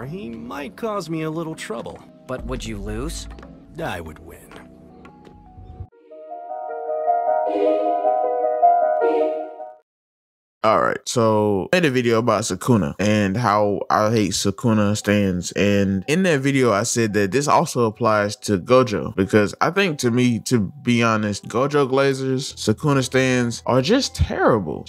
he might cause me a little trouble. But would you lose? I would win. Alright, so I made a video about Sukuna and how I hate Sukuna stands, and in that video I said that this also applies to Gojo, because I think, to me, to be honest, Gojo Glazers, Sukuna stands are just terrible.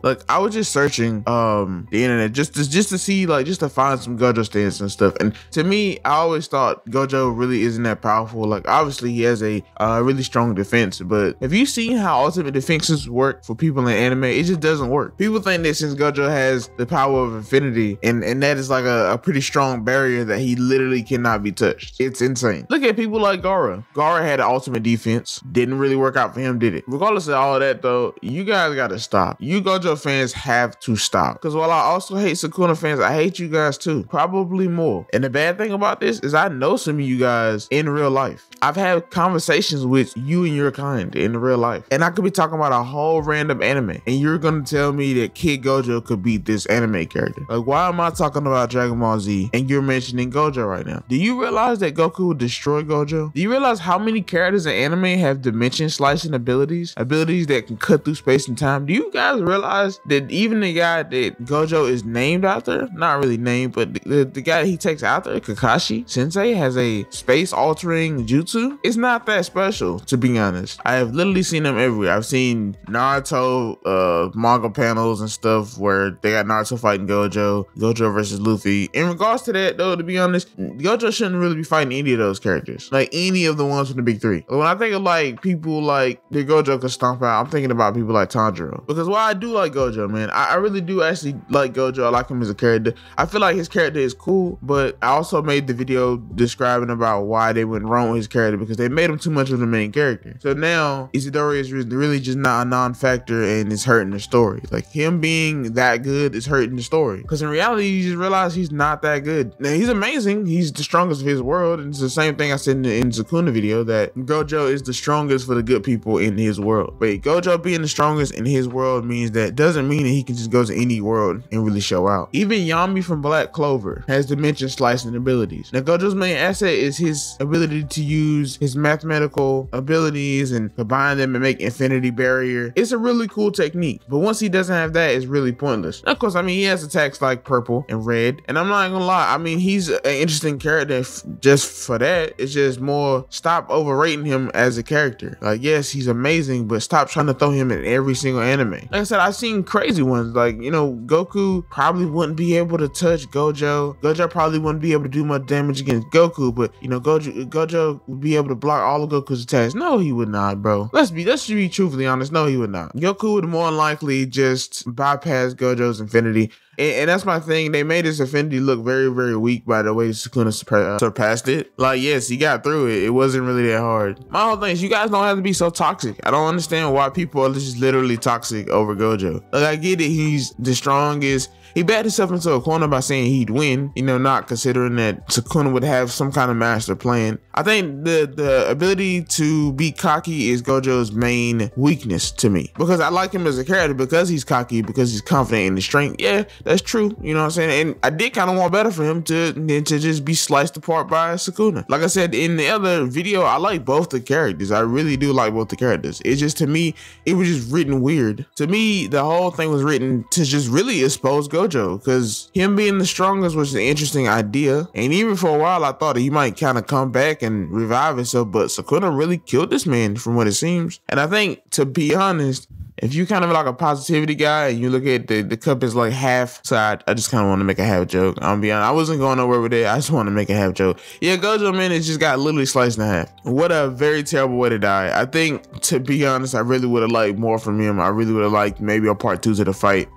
Like, I was just searching the internet just to see, like, just to find some Gojo stands and stuff, and to me, I always thought Gojo really isn't that powerful. Like, obviously he has a really strong defense, but have you seen how ultimate defenses work for people in anime? It just doesn't work. People think that since Gojo has the power of infinity, and that is like a pretty strong barrier, that he literally cannot be touched. It's insane. Look at people like Gaara. Gaara had an ultimate defense. Didn't really work out for him, did it? Regardless of all of that though, you guys gotta stop. You Gojo fans have to stop. Because while I also hate Sukuna fans, I hate you guys too. Probably more. And the bad thing about this is I know some of you guys in real life. I've had conversations with you and your kind in real life. And I could be talking about a whole random anime, and you're gonna tell me that Kid Gojo could beat this anime character. Like, why am I talking about Dragon Ball Z and you're mentioning Gojo right now? Do you realize that Goku would destroy Gojo? Do you realize how many characters in anime have dimension slicing abilities? Abilities that can cut through space and time? Do you guys realize that even the guy that Gojo is named after, not really named, but the guy he takes after, Kakashi Sensei, has a space altering jutsu? It's not that special, to be honest. I have literally seen them everywhere. I've seen Naruto manga panels and stuff where they got Naruto fighting Gojo versus Luffy. In regards to that though, to be honest, Gojo shouldn't really be fighting any of those characters, like any of the ones from the big three. When I think of like people like the Gojo could stomp out, I'm thinking about people like Tanjiro. Because while I do like Gojo, man, I really do actually like Gojo. I like him as a character. I feel like his character is cool, but I also made the video describing about why they went wrong with his character, because they made him too much of the main character. So now Itadori is really just not a non-factor, and it's hurting the story. Like, him being that good is hurting the story, because in reality you just realize he's not that good. Now, he's amazing, he's the strongest of his world, and it's the same thing I said in Sukuna video, that Gojo is the strongest for the good people in his world. But Gojo being the strongest in his world means that doesn't mean that he can just go to any world and really show out. Even Yami from Black Clover has dimension slicing abilities. Now, Gojo's main asset is his ability to use his mathematical abilities and combine them and make infinity barrier. It's a really cool technique, but once he doesn't have that, it's really pointless. Of course, I mean, he has attacks like purple and red, and I'm not gonna lie, I mean, he's an interesting character just for that. It's just more, stop overrating him as a character. Like, yes, he's amazing, but stop trying to throw him in every single anime. Like I said, I've seen crazy ones, like, you know, Goku probably wouldn't be able to touch Gojo. Gojo probably wouldn't be able to do much damage against Goku, but you know, Gojo would be able to block all of Goku's attacks. No, he would not, bro. Let's be truthfully honest. No, he would not. Goku would more likely just bypass Gojo's infinity. And that's my thing. They made his infinity look very, very weak by the way Sukuna surpassed it. Like, yes, he got through it. It wasn't really that hard. My whole thing is, you guys don't have to be so toxic. I don't understand why people are just literally toxic over Gojo. Like, I get it. He's the strongest. He backed himself into a corner by saying he'd win, you know, not considering that Sukuna would have some kind of master plan. I think the ability to be cocky is Gojo's main weakness to me, because I like him as a character because he's cocky, because he's confident in his strength. Yeah, that's true. You know what I'm saying? And I did kind of want better for him than to just be sliced apart by Sukuna. Like I said in the other video, I like both the characters. I really do like both the characters. It's just, to me, it was just written weird. To me, the whole thing was written to just really expose Gojo, because him being the strongest was an interesting idea. And even for a while, I thought he might kind of come back and revive himself, but Sukuna really killed this man from what it seems. And I think, to be honest, if you kind of like a positivity guy and you look at the cup is like half, so I just kind of want to make a half joke. I'm gonna be honest, I wasn't going nowhere with it. I just want to make a half joke. Yeah, Gojo, man, it just got literally sliced in half. What a very terrible way to die. I think, to be honest, I really would have liked more from him. I really would have liked maybe a part 2 to the fight.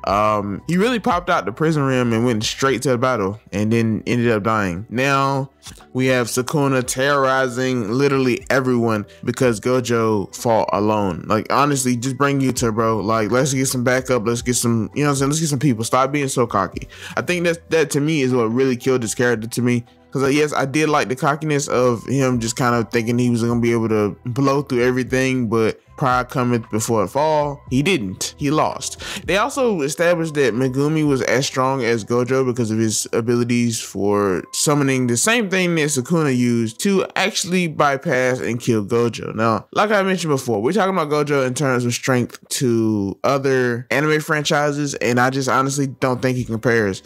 He really popped out the prison rim and went straight to the battle and then ended up dying. Now we have Sukuna terrorizing literally everyone because Gojo fought alone. Like, honestly, just bring Yuta, bro. Like, let's get some backup. Let's get some, you know what I'm saying? Let's get some people. Stop being so cocky. I think that to me is what really killed this character to me. Because yes, I did like the cockiness of him just kind of thinking he was gonna be able to blow through everything, but pride cometh before a fall. He didn't. He lost. They also established that Megumi was as strong as Gojo because of his abilities for summoning the same thing that Sukuna used to actually bypass and kill Gojo. Now, like I mentioned before, we're talking about Gojo in terms of strength to other anime franchises, and I just honestly don't think he compares.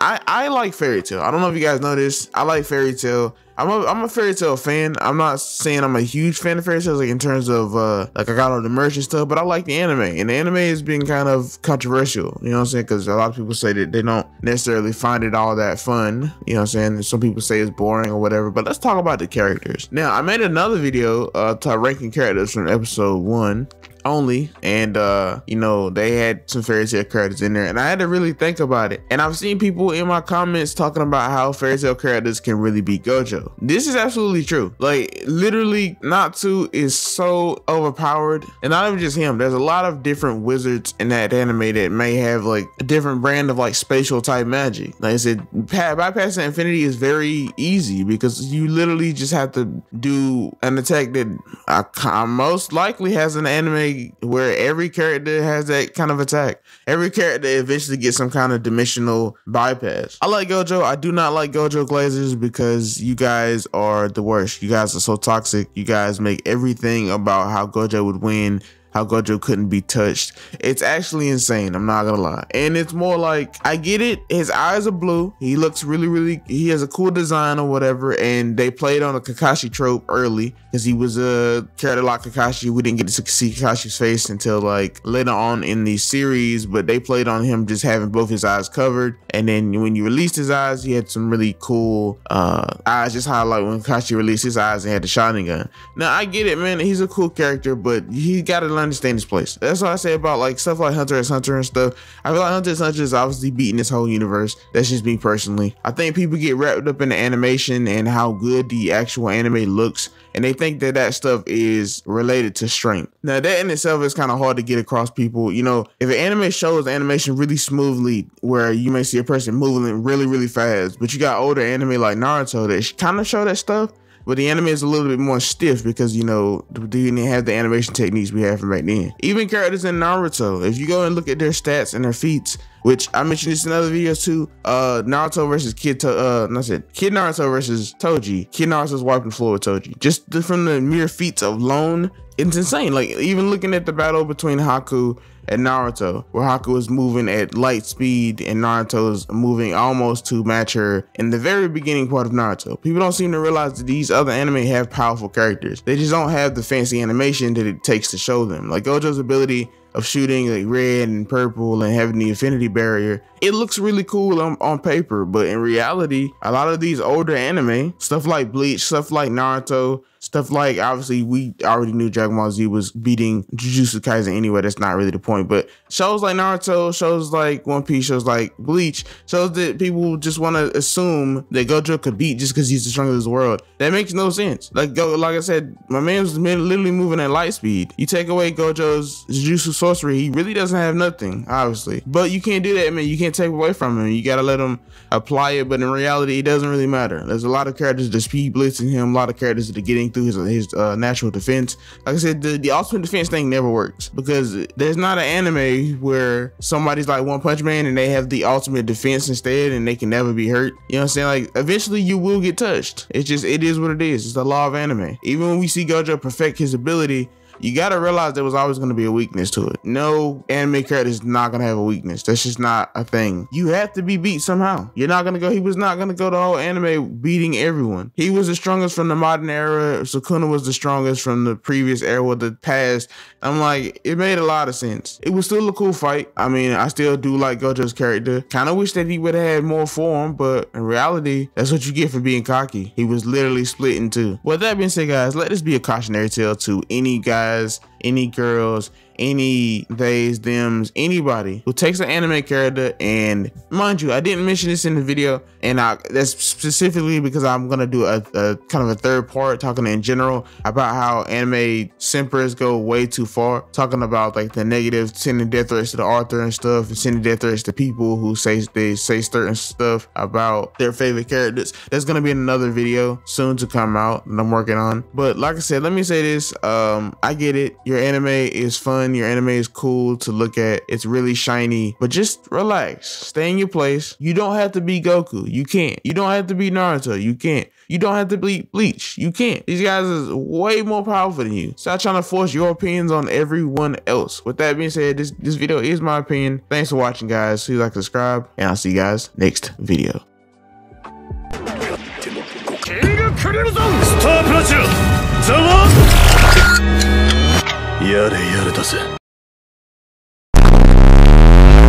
I like Fairy Tail. I don't know if you guys know this. I like Fairy Tail. I'm a Fairy Tail fan. I'm not saying I'm a huge fan of Fairy Tail, like in terms of like I got all the merch and stuff, but I like the anime, and the anime has been kind of controversial, you know what I'm saying? Because a lot of people say that they don't necessarily find it all that fun, you know what I'm saying? Some people say it's boring or whatever, but let's talk about the characters. Now, I made another video ranking characters from episode 1 only, and you know, they had some Fairy Tail characters in there, and I had to really think about it. And I've seen people in my comments talking about how Fairy Tail characters can really beat Gojo. This is absolutely true. Like, literally, Natsu is so overpowered, and not even just him. There's a lot of different wizards in that anime that may have like a different brand of like spatial type magic. Like I said, bypassing infinity is very easy because you literally just have to do an attack that most likely has an anime where every character has that kind of attack. Every character eventually gets some kind of dimensional bypass. I like Gojo. I do not like Gojo Glazers because you guys are the worst. You guys are so toxic. You guys make everything about how Gojo would win, how Gojo couldn't be touched. It's actually insane, I'm not gonna lie. And it's more like, I get it, his eyes are blue, he looks really, he has a cool design or whatever, and they played on a Kakashi trope early, because he was a character like Kakashi. We didn't get to see Kakashi's face until like later on in the series, but they played on him just having both his eyes covered, and then when you released his eyes, he had some really cool eyes, just how like when Kakashi released his eyes and had the Sharingan. Now, I get it, man, he's a cool character, but he gotta learn to stay in his place. That's what I say about like stuff like Hunter x Hunter and stuff. I feel like Hunter x Hunter is obviously beating this whole universe. That's just me personally. I think people get wrapped up in the animation and how good the actual anime looks, and they think that that stuff is related to strength. Now, that in itself is kind of hard to get across people. You know, if an anime shows animation really smoothly, where you may see a person moving really fast, but you got older anime like Naruto that kind of show that stuff, but the anime is a little bit more stiff because, you know, they didn't have the animation techniques we had from back then. Even characters in Naruto, if you go and look at their stats and their feats, which I mentioned this in other videos too, Naruto versus Kid Naruto versus Toji. Kid Naruto's wiping the floor with Toji. Just from the mere feats alone, it's insane. Like, even looking at the battle between Haku and Naruto, where Haku is moving at light speed and Naruto is moving almost to match her in the very beginning part of Naruto. People don't seem to realize that these other anime have powerful characters. They just don't have the fancy animation that it takes to show them. Like Gojo's ability of shooting like red and purple and having the infinity barrier, it looks really cool on paper, but in reality, a lot of these older anime, stuff like Bleach, stuff like Naruto, stuff like, obviously we already knew Dragon Ball Z was beating Jujutsu Kaisen anyway, that's not really the point, but shows like Naruto, shows like One Piece, shows like Bleach, shows that people just want to assume that Gojo could beat just because he's the strongest in the world. That makes no sense. Like I said, my man's literally moving at light speed. You take away Gojo's Jujutsu sorcery, he really doesn't have nothing, obviously. But you can't do that, man. You can't take away from him. You gotta let him apply it, but in reality, it doesn't really matter. There's a lot of characters that speed blitzing him, a lot of characters that are getting through his natural defense. Like I said, the ultimate defense thing never works because there's not an anime where somebody's like One Punch Man and they have the ultimate defense instead and they can never be hurt. You know what I'm saying? Like, eventually you will get touched. It is what it is. It's the law of anime. Even when we see Gojo perfect his ability, you gotta realize there was always gonna be a weakness to it. No anime character is not gonna have a weakness. That's just not a thing. You have to be beat somehow. He was not gonna go the whole anime beating everyone. He was the strongest from the modern era. Sukuna was the strongest from the previous era or the past. I'm like, it made a lot of sense. It was still a cool fight. I mean, I still do like Gojo's character. Kind of wish that he would have had more form, but in reality, that's what you get for being cocky. He was literally split in two. With that being said, guys, let this be a cautionary tale to any guys, any girls, any theys, thems, anybody who takes an anime character, and mind you, I didn't mention this in the video, and that's specifically because I'm gonna do a kind of a third part talking in general about how anime simpers go way too far, talking about like the negative, sending death threats to the author and stuff, and sending death threats to people who say certain stuff about their favorite characters. That's gonna be another video soon to come out that I'm working on. But like I said, let me say this, I get it, your anime is fun, your anime is cool to look at, it's really shiny, but just relax, stay in your place. You don't have to be Goku, you can't. You don't have to be Naruto, you can't. You don't have to be Bleach, you can't. These guys is way more powerful than you. Stop trying to force your opinions on everyone else. With that being said, this video is my opinion. Thanks for watching, guys. Please like, subscribe, and I'll see you guys next video.